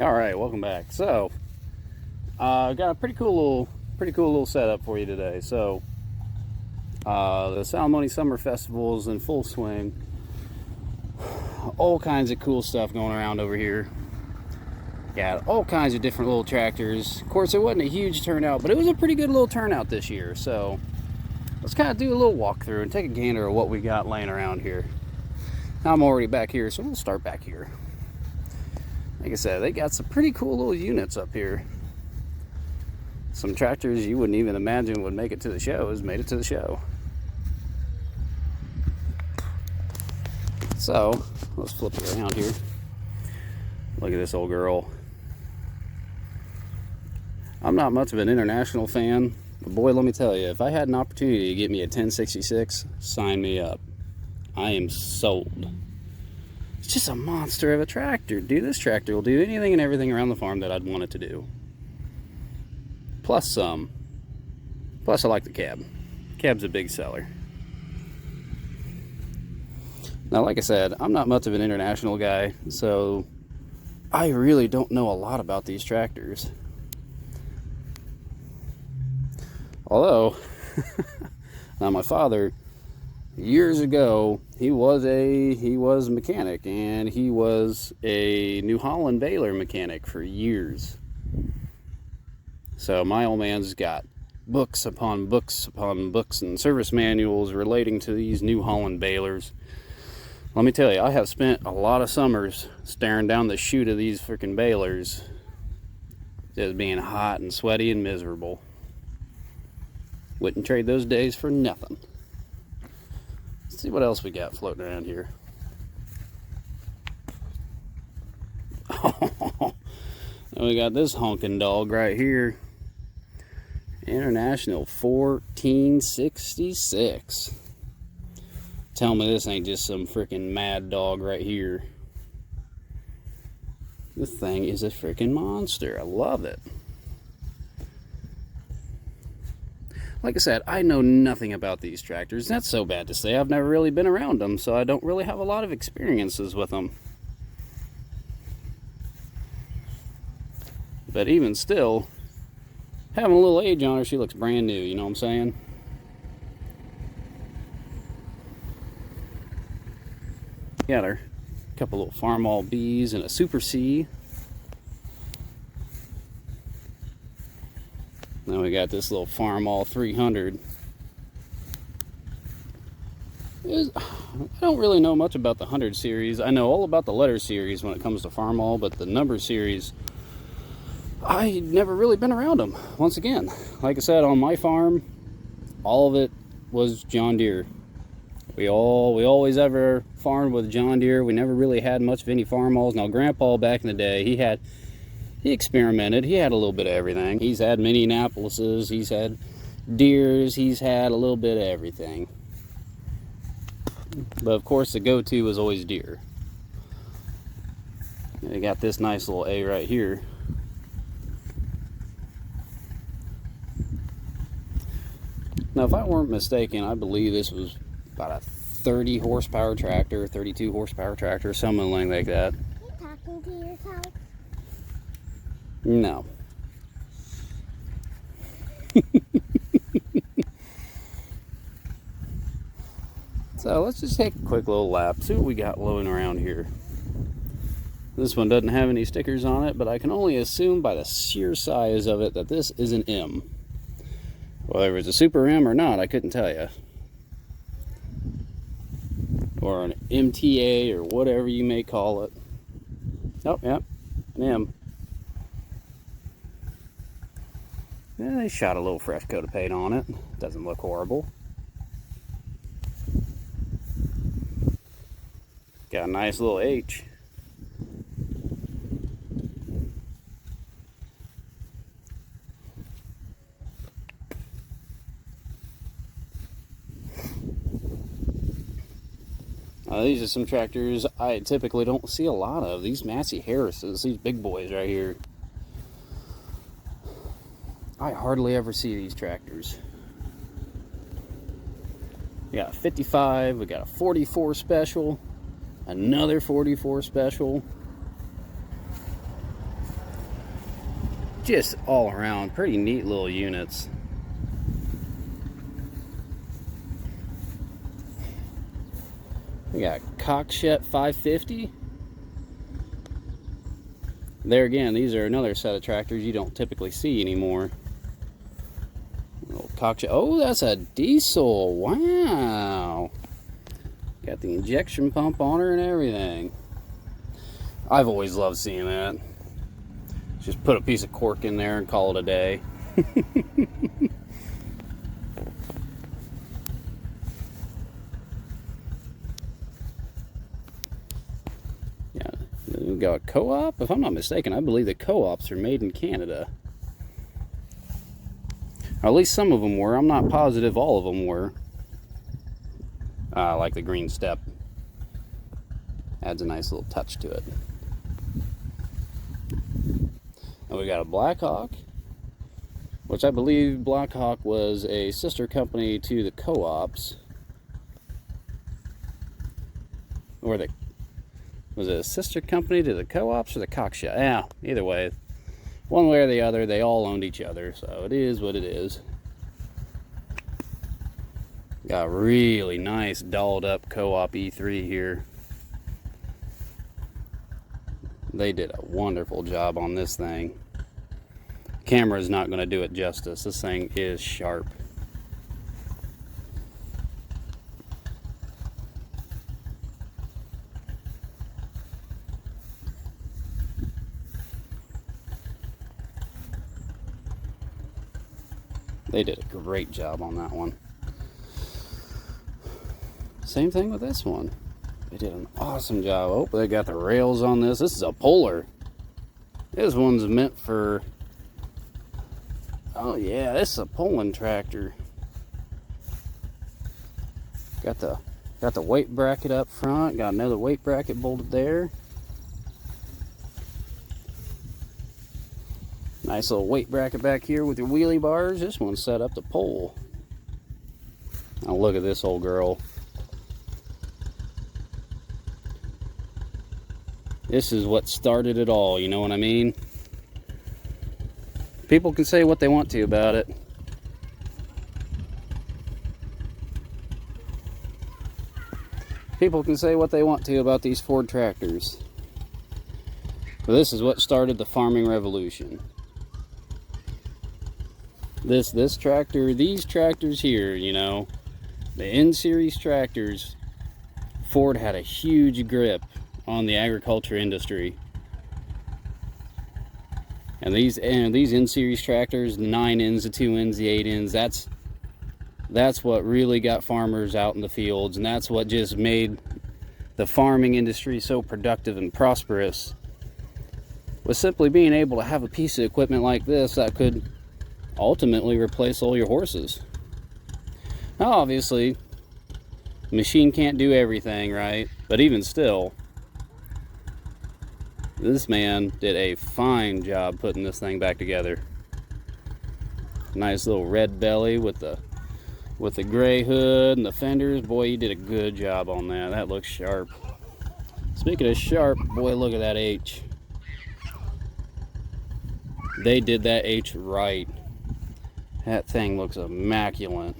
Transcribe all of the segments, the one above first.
All right, welcome back. So, I've got a pretty cool little setup for you today. So, the Salamonie Summer Festival is in full swing. All kinds of cool stuff going around over here. Got all kinds of different little tractors. Of course, it wasn't a huge turnout, but it was a pretty good little turnout this year. So, let's kind of do a little walkthrough and take a gander of what we got laying around here. Now, I'm already back here, so we'll start back here. Like I said, they got some pretty cool little units up here. Some tractors you wouldn't even imagine would make it to the show has made it to the show. So, let's flip it around here. Look at this old girl. I'm not much of an international fan, but boy, let me tell you, if I had an opportunity to get me a 1066, sign me up. I am sold. It's just a monster of a tractor, dude. This tractor will do anything and everything around the farm that I'd want it to do. Plus some. Plus I like the cab. Cab's a big seller. Now, like I said, I'm not much of an international guy, so I really don't know a lot about these tractors. Although, now my father, years ago, he was a mechanic, and he was a New Holland baler mechanic for years. So my old man's got books upon books upon books and service manuals relating to these New Holland balers. Let me tell you, I have spent a lot of summers staring down the chute of these freaking balers, just being hot and sweaty and miserable. Wouldn't trade those days for nothing. Let's see what else we got floating around here. Oh, we got this honking dog right here. International 1466. Tell me this ain't just some freaking mad dog right here. This thing is a freaking monster. I love it. Like I said, I know nothing about these tractors. That's so bad to say. I've never really been around them, so I don't really have a lot of experiences with them. But even still, having a little age on her, she looks brand new, you know what I'm saying? Got her a couple little Farmall Bs and a Super C. Now we got this little Farmall 300. I don't really know much about the 100 series. I know all about the letter series when it comes to Farmall, but the number series, I've never really been around them. Once again, like I said, on my farm, all of it was John Deere. We always ever farmed with John Deere. We never really had much of any Farmalls. Now, Grandpa back in the day, he experimented. He had a little bit of everything. He's had Minneapolises, he's had Deeres, he's had a little bit of everything. But of course, the go-to was always Deere. They got this nice little A right here. Now, if I weren't mistaken, I believe this was about a 30 horsepower tractor, 32 horsepower tractor, something like that. Are you talking to yourself? No. So let's just take a quick little lap, see what we got loading around here. This one doesn't have any stickers on it, but I can only assume by the sheer size of it that this is an M. Whether it's a Super M or not, I couldn't tell you. Or an MTA or whatever you may call it. Oh, yeah, an M. Yeah, they shot a little fresh coat of paint on it. Doesn't look horrible. Got a nice little H. These are some tractors I typically don't see a lot of. These Massey Harrises, these big boys right here. I hardly ever see these tractors. We got a 55, we got a 44 special, another 44 special. just all around pretty neat little units. We got Cockshet 550. There again, these are another set of tractors you don't typically see anymore. Little Cockshet. Oh, that's a diesel. Wow. Got the injection pump on her and everything. I've always loved seeing that. Just put a piece of cork in there and call it a day. Yeah, we got a Co-op. If I'm not mistaken, I believe the Co-ops are made in Canada. Or at least some of them were. I'm not positive all of them were. Like the green step. Adds a nice little touch to it. And we got a Blackhawk, which I believe Blackhawk was a sister company to the Co-ops. Or was it a sister company to the Co-ops or the Cockshet? Yeah, either way. One way or the other, they all owned each other, so it is what it is. Got a really nice dolled up Co-op E3 here. They did a wonderful job on this thing. Camera's not going to do it justice. This thing is sharp. They did a great job on that one. Same thing with this one. They did an awesome job. Oh, they got the rails on this. This is a puller. This one's meant for... Oh yeah, this is a pulling tractor. Got the weight bracket up front. Got another weight bracket bolted there. Nice little weight bracket back here with your wheelie bars. This one's set up to pull. Now look at this old girl. This is what started it all, you know what I mean? People can say what they want to about it. People can say what they want to about these Ford tractors. But this is what started the farming revolution. This tractor, these tractors here, you know, the N-Series tractors, Ford had a huge grip on the agriculture industry. And these N-Series tractors, the 9Ns, the 2Ns, the 8Ns, that's what really got farmers out in the fields, and that's what just made the farming industry so productive and prosperous, was simply being able to have a piece of equipment like this that could ultimately replace all your horses. Now obviously, the machine can't do everything, right? But even still, this man did a fine job putting this thing back together. Nice little red belly with the gray hood and the fenders. Boy, you did a good job on that. That looks sharp. Speaking of sharp, boy, look at that H. They did that H right. That thing looks immaculate.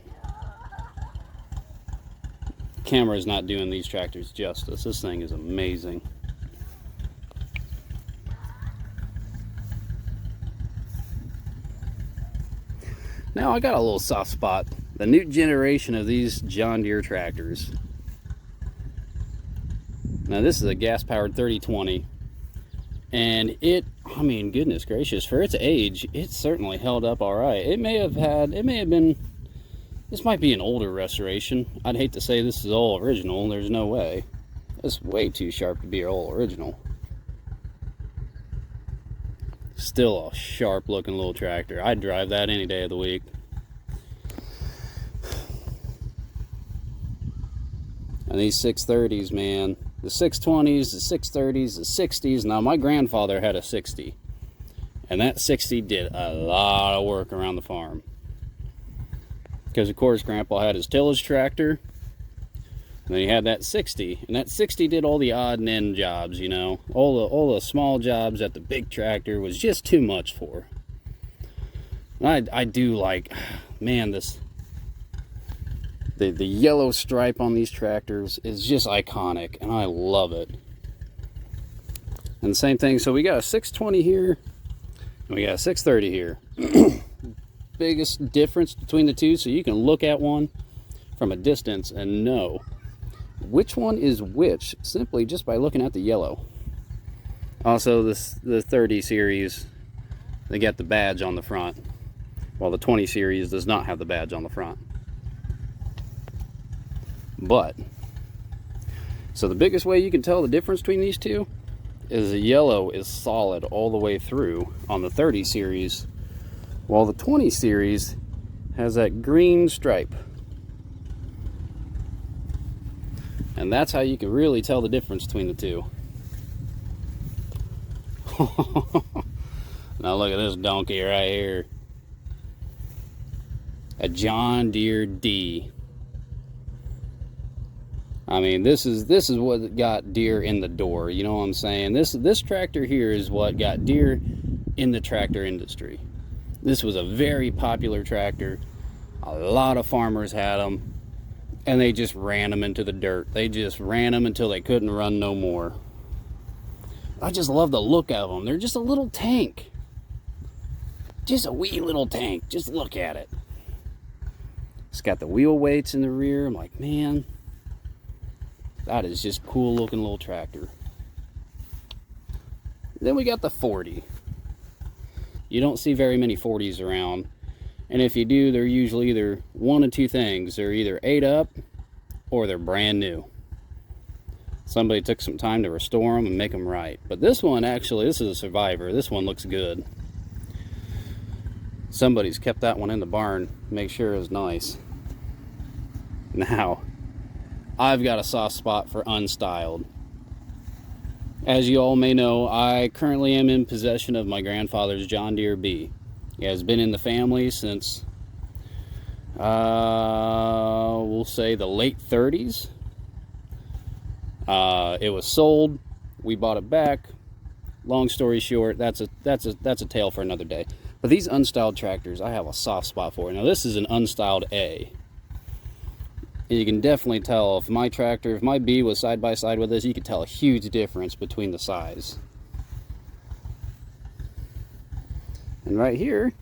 Camera's not doing these tractors justice. This thing is amazing. Now I got a little soft spot. The new generation of these John Deere tractors. Now this is a gas-powered 3020. And I mean, goodness gracious, for its age, it certainly held up all right. It may have been, this might be an older restoration. I'd hate to say this is all original. There's no way. It's way too sharp to be all original. Still a sharp looking little tractor. I'd drive that any day of the week. And these 630s, man. The 620s, the 630s, the 60s. Now, my grandfather had a 60. And that 60 did a lot of work around the farm. Because, of course, Grandpa had his tillage tractor. And then he had that 60. And that 60 did all the odd and end jobs, you know. All the small jobs that the big tractor was just too much for. I do like, man, this the yellow stripe on these tractors is just iconic, and I love it. And the same thing, so we got a 620 here, and we got a 630 here. Biggest difference between the two, so you can look at one from a distance and know which one is which simply just by looking at the yellow. Also, the 30 series, they got the badge on the front, while the 20 series does not have the badge on the front. But, so the biggest way you can tell the difference between these two is the yellow is solid all the way through on the 30 series, while the 20 series has that green stripe. And that's how you can really tell the difference between the two. Now look at this donkey right here. A John Deere D. I mean, this is what got Deere in the door, you know what I'm saying? This tractor here is what got Deere in the tractor industry. This was a very popular tractor. A lot of farmers had them, and they just ran them into the dirt. They just ran them until they couldn't run no more. I just love the look of them. They're just a little tank. Just a wee little tank. Just look at it. It's got the wheel weights in the rear. I'm like, man, that is just cool looking little tractor. Then we got the 40. You don't see very many 40s around. And if you do, they're usually either one of two things. They're either ate up or they're brand new. Somebody took some time to restore them and make them right. But this one, actually, this is a survivor. This one looks good. Somebody's kept that one in the barn. Make sure it's nice. Now, I've got a soft spot for unstyled. As you all may know, I currently am in possession of my grandfather's John Deere B. He has been in the family since, we'll say the late 30s. It was sold. We bought it back. Long story short, that's a tale for another day. But these unstyled tractors, I have a soft spot for. Now this is an unstyled A. And you can definitely tell if my tractor, if my B was side by side with this, you could tell a huge difference between the size. And right here,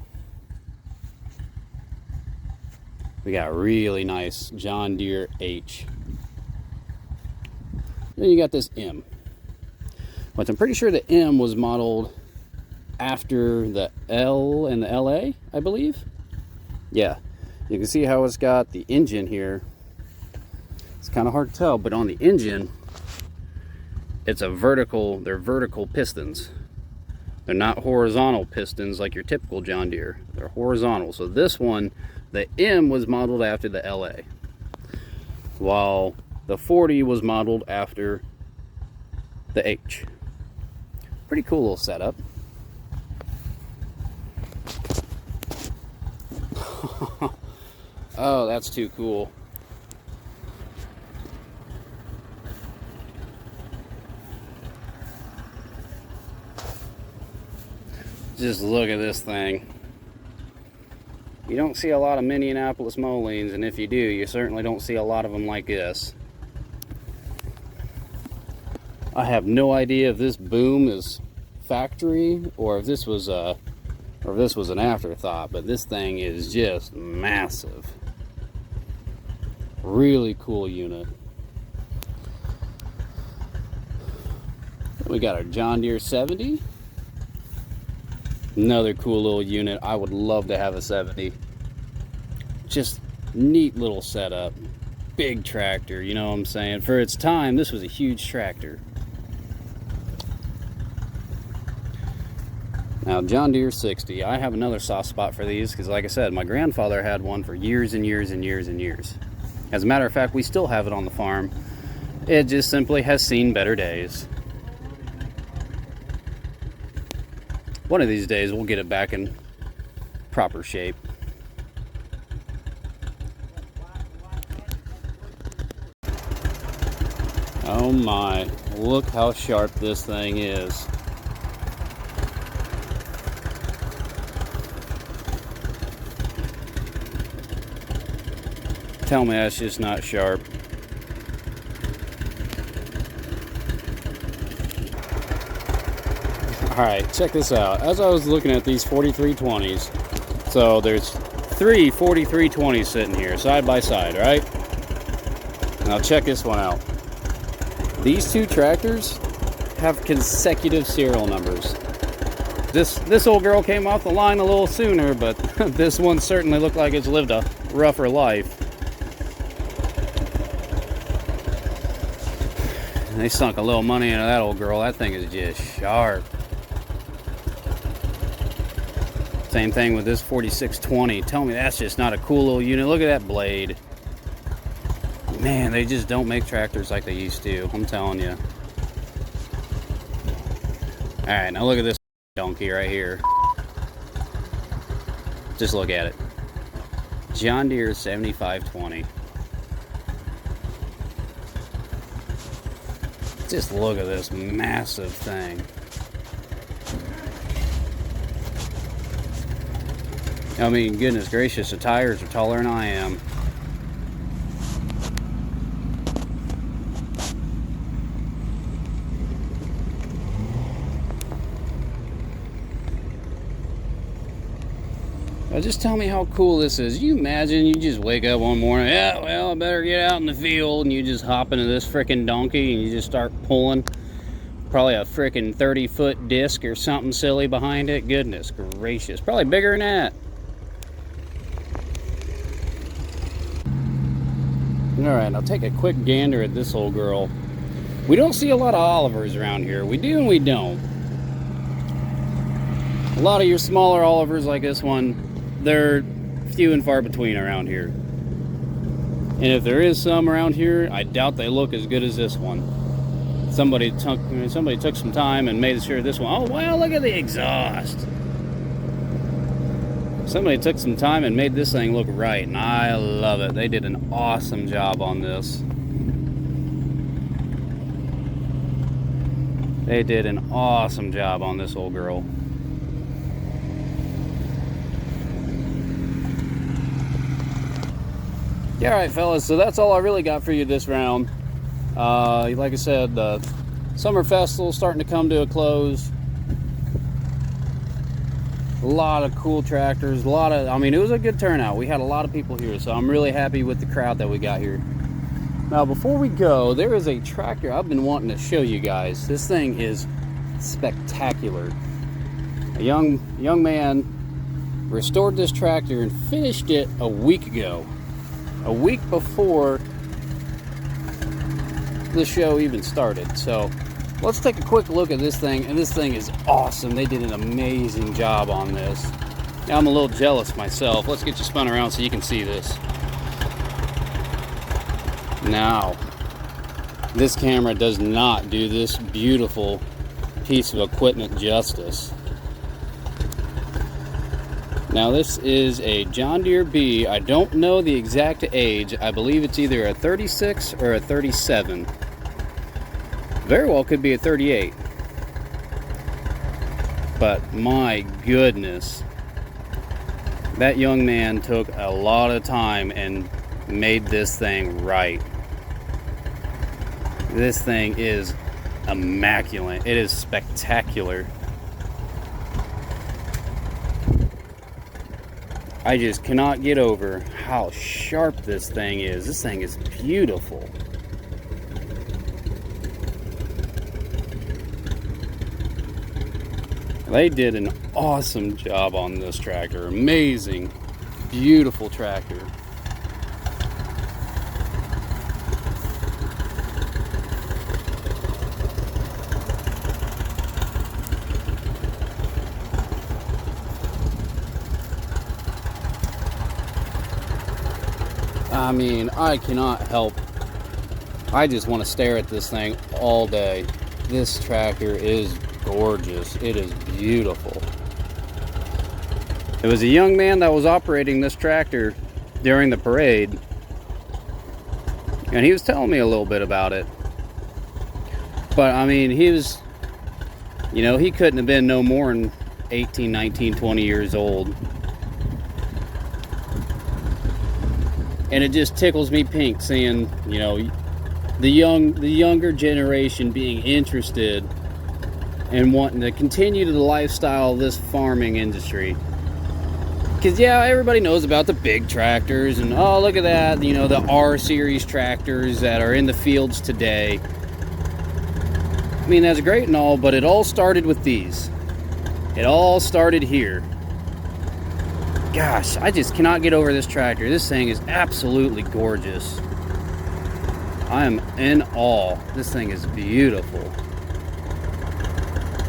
we got a really nice John Deere H. Then you got this M. But I'm pretty sure the M was modeled after the L and the LA, I believe. Yeah, you can see how it's got the engine here. It's kind of hard to tell, but on the engine, it's a vertical, they're vertical pistons. They're not horizontal pistons like your typical John Deere. They're horizontal. So this one, the M was modeled after the LA, while the 40 was modeled after the H. Pretty cool little setup. Oh, that's too cool. Just look at this thing. You don't see a lot of Minneapolis Molines, and if you do, you certainly don't see a lot of them like this. I have no idea if this boom is factory or if this was an afterthought, but this thing is just massive. Really cool unit. We got our John Deere 70. Another cool little unit. I would love to have a 70. Just neat little setup. Big tractor, you know what I'm saying? For its time, this was a huge tractor. Now, John Deere 60. I have another soft spot for these because, like I said, my grandfather had one for years and years and years and years. As a matter of fact, we still have it on the farm. It just simply has seen better days. One of these days, we'll get it back in proper shape. Oh my, look how sharp this thing is. Tell me that's just not sharp. Alright, check this out. As I was looking at these 4320s, so there's three 4320s sitting here, side by side, right? Now check this one out. These two tractors have consecutive serial numbers. This old girl came off the line a little sooner, but this one certainly looked like it's lived a rougher life. They sunk a little money into that old girl. That thing is just sharp. Same thing with this 4620. Tell me that's just not a cool little unit. Look at that blade. Man, they just don't make tractors like they used to. I'm telling you. Alright, now look at this donkey right here. Just look at it. John Deere 7520. Just look at this massive thing. I mean, goodness gracious, the tires are taller than I am. Now just tell me how cool this is. You imagine you just wake up one morning, yeah, well, I better get out in the field, and you just hop into this freaking donkey and you just start pulling probably a freaking 30-foot disc or something silly behind it. Goodness gracious, probably bigger than that. Alright, now take a quick gander at this old girl. We don't see a lot of Olivers around here. We do and we don't. A lot of your smaller Olivers like this one, they're few and far between around here. And if there is some around here, I doubt they look as good as this one. Somebody took some time and made sure this one, oh wow, look at the exhaust. Somebody took some time and made this thing look right, and I love it. They did an awesome job on this. They did an awesome job on this old girl. Yeah, alright fellas, so that's all I really got for you this round. Like I said, the summer festival starting to come to a close. A lot of cool tractors, I mean, it was a good turnout. We had a lot of people here, so I'm really happy with the crowd that we got here. Now, before we go, there is a tractor I've been wanting to show you guys. This thing is spectacular. A young man restored this tractor and finished it a week ago. A week before the show even started. So let's take a quick look at this thing, and this thing is awesome. They did an amazing job on this. Now I'm a little jealous myself. Let's get you spun around so you can see this. Now, this camera does not do this beautiful piece of equipment justice. Now this is a John Deere B. I don't know the exact age. I believe it's either a 36 or a 37. Very well could be a 38. But my goodness, that young man took a lot of time and made this thing right. This thing is immaculate. It is spectacular. I just cannot get over how sharp this thing is. This thing is beautiful. They did an awesome job on this tractor. Amazing, beautiful tractor. I mean, I cannot help. I just want to stare at this thing all day. This tractor is gorgeous. It is beautiful. It was a young man that was operating this tractor during the parade, and he was telling me a little bit about it. But I mean, he was, you know, he couldn't have been no more than 18, 19, 20 years old. And it just tickles me pink seeing, you know, the younger generation being interested and wanting to continue the lifestyle of this farming industry. Because, yeah, everybody knows about the big tractors and, oh, look at that, you know, the R-Series tractors that are in the fields today. I mean, that's great and all, but it all started with these. It all started here. Gosh, I just cannot get over this tractor. This thing is absolutely gorgeous. I am in awe. This thing is beautiful.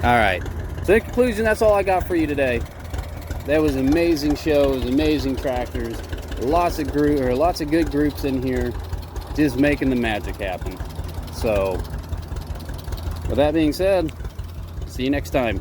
All right. So in conclusion, that's all I got for you today. That was an amazing show. It was amazing tractors. Lots of good groups in here, just making the magic happen. So, with that being said, see you next time.